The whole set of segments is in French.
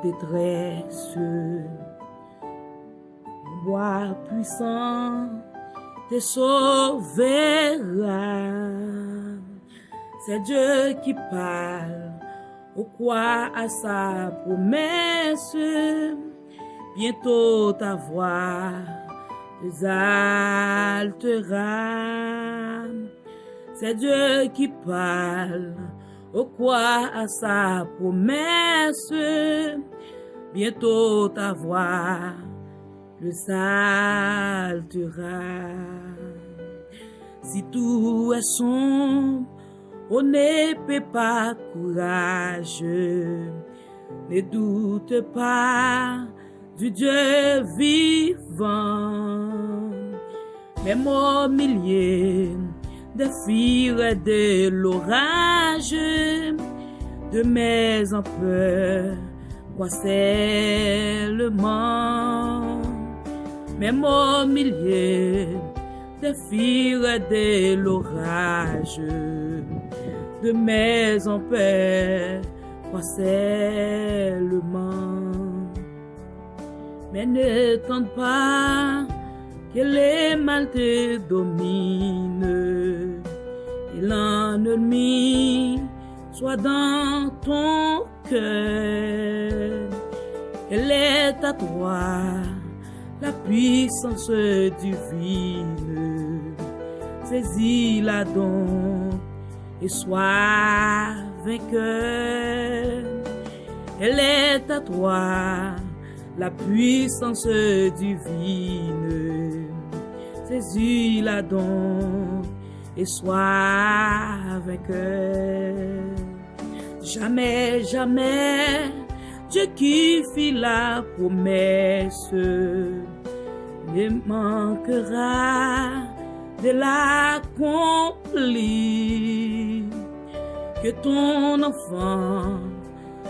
détresse. Le bois puissant te sauvera. C'est Dieu qui parle, au quoi à sa promesse. Bientôt ta voix exaltera. C'est Dieu qui parle, au quoi à sa promesse. Bientôt ta voix exaltera. Si tout est sombre, on ne peut pas courage. Ne doute pas du Dieu vivant. Même au milieu des fires et de l'orage, de mes en peur, crois seulement. Même au milieu des fires et de l'orage, de mes en peur, crois seulement. Mais ne tente pas que les mal te dominent, et l'ennemi soit dans ton cœur. Elle est à toi, la puissance divine. Saisis-la donc et sois vainqueur. Elle est à toi, la puissance divine. Saisis-la donc et sois vainqueur. Jamais, jamais, Dieu qui fit la promesse ne manquera de l'accomplir. Que ton enfant,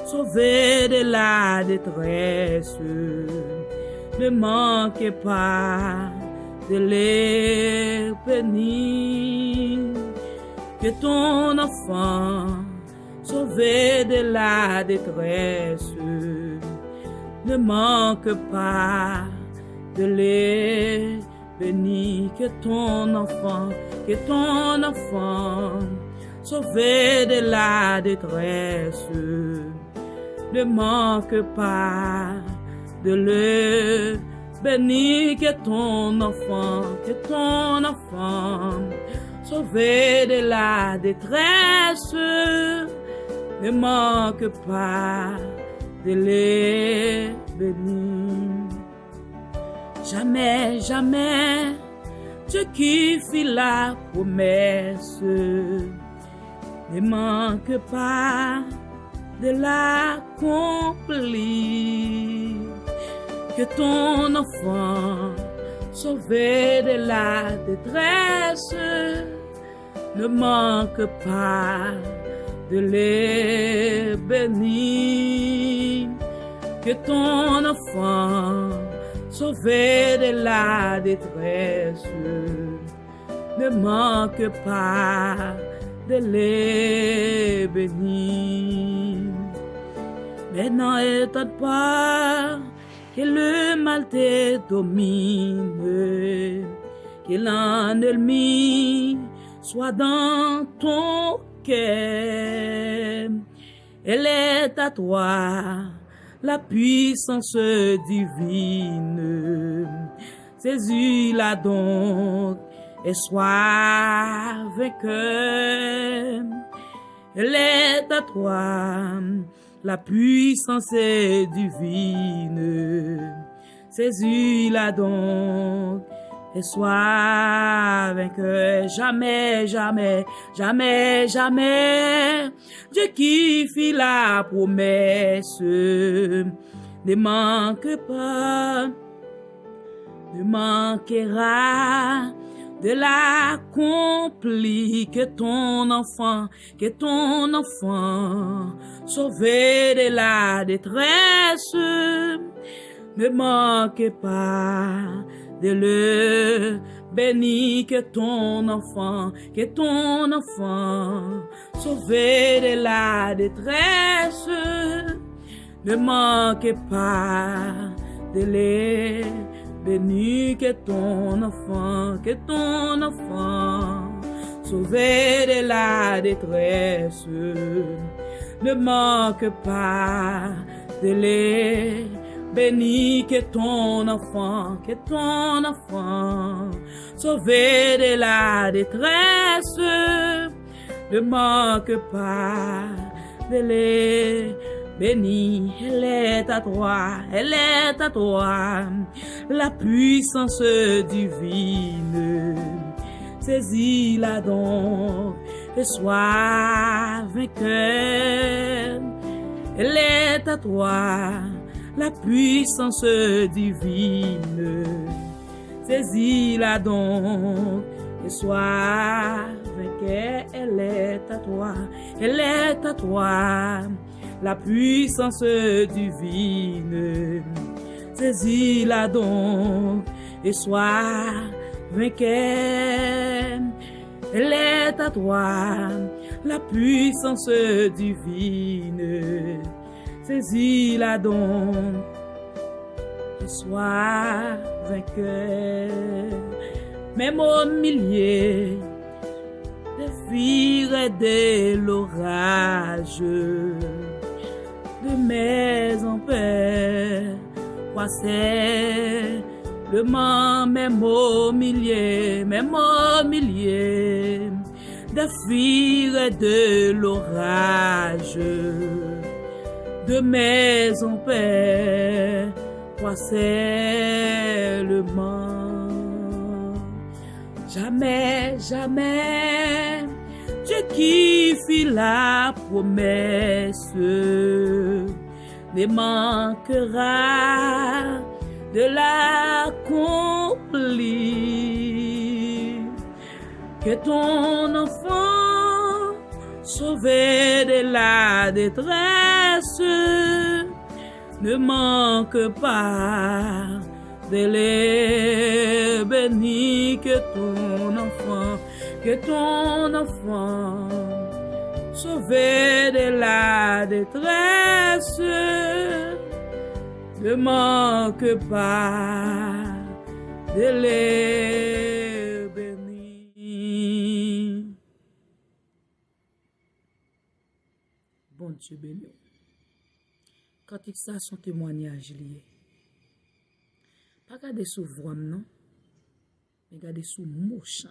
sauvé de la détresse, ne manque pas de les bénir. Que ton enfant, sauvé de la détresse, ne manque pas de les bénir. Que ton enfant, sauvé de la détresse, ne manque pas de le bénir. Que ton enfant, sauvé de la détresse, ne manque pas de les bénir. Jamais, jamais, Dieu qui fit la promesse ne manque pas de l'accomplir. Que ton enfant, sauvé de la détresse, ne manque pas de les bénir. Que ton enfant, sauvé de la détresse, ne manque pas de les bénir. Mais n'étonne pas que le mal te domine, que l'ennemi soit dans ton cœur. Elle est à toi, la puissance divine. Saisis-la donc et sois vainqueur. Elle est à toi, la puissance divine. Saisis-la donc et sois vainqueur. Jamais, jamais, jamais, jamais, Dieu qui fit la promesse ne manque pas, ne manquera de l'accomplir. Que ton enfant, sauvé de la détresse, ne manque pas de le bénir. Que ton enfant, sauvé de la détresse, Ne manquez pas de les bénir que ton enfant, sauvé de la détresse. Ne manque pas de les bénir que ton enfant, sauvé de la détresse. Ne manque pas de les bénir. Elle est à toi, la puissance divine. Saisis-la donc et sois vainqueur. Elle est à toi, la puissance divine. Saisis-la donc et sois vainqueur. Elle est à toi, la puissance divine. Saisis-la donc et sois vainqueur. Elle est à toi, la puissance divine. Saisis-la donc et sois vainqueur. Même au milieu des vires et de l'orage, de maison père, croissait le mont, même au milieu des vires et de l'orage, de maison père, croissait le mont. Jamais, jamais, Dieu qui fit la promesse ne manquera de l'accomplir. Que ton enfant, sauvé de la détresse, ne manque pas de les bénir. Que ton enfant, sauvé de la détresse, ne manque pas de les bénir. Bon Dieu béni. Quand il ça son témoignage lié. Pas garder sous voix non, mais garder sous mot chant.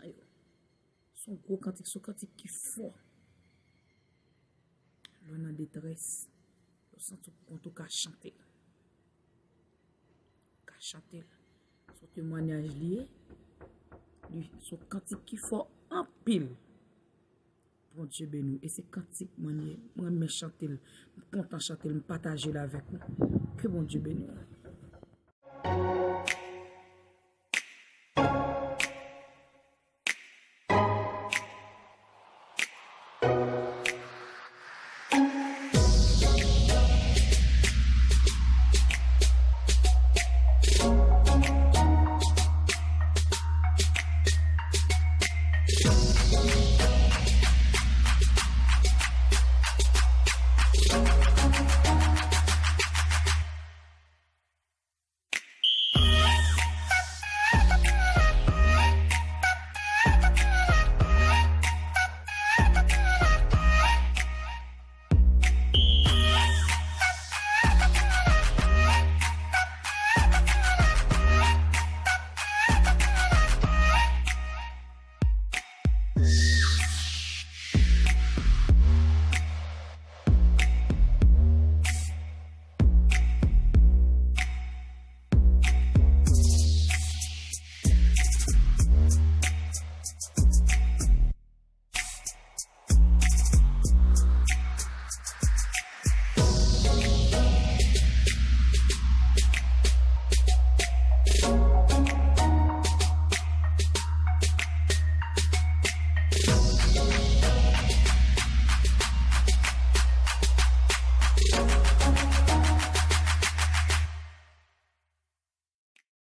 Son gros cantique, son cantique qui fort. L'on a détresse. On sent tout qu'à chanter. Chanter son témoignage lié, son cantique qui faut en pile. Bon Dieu béni. Et c'est cantique, moi, je chanter, content chanter, me partager avec vous. Que bon Dieu béni.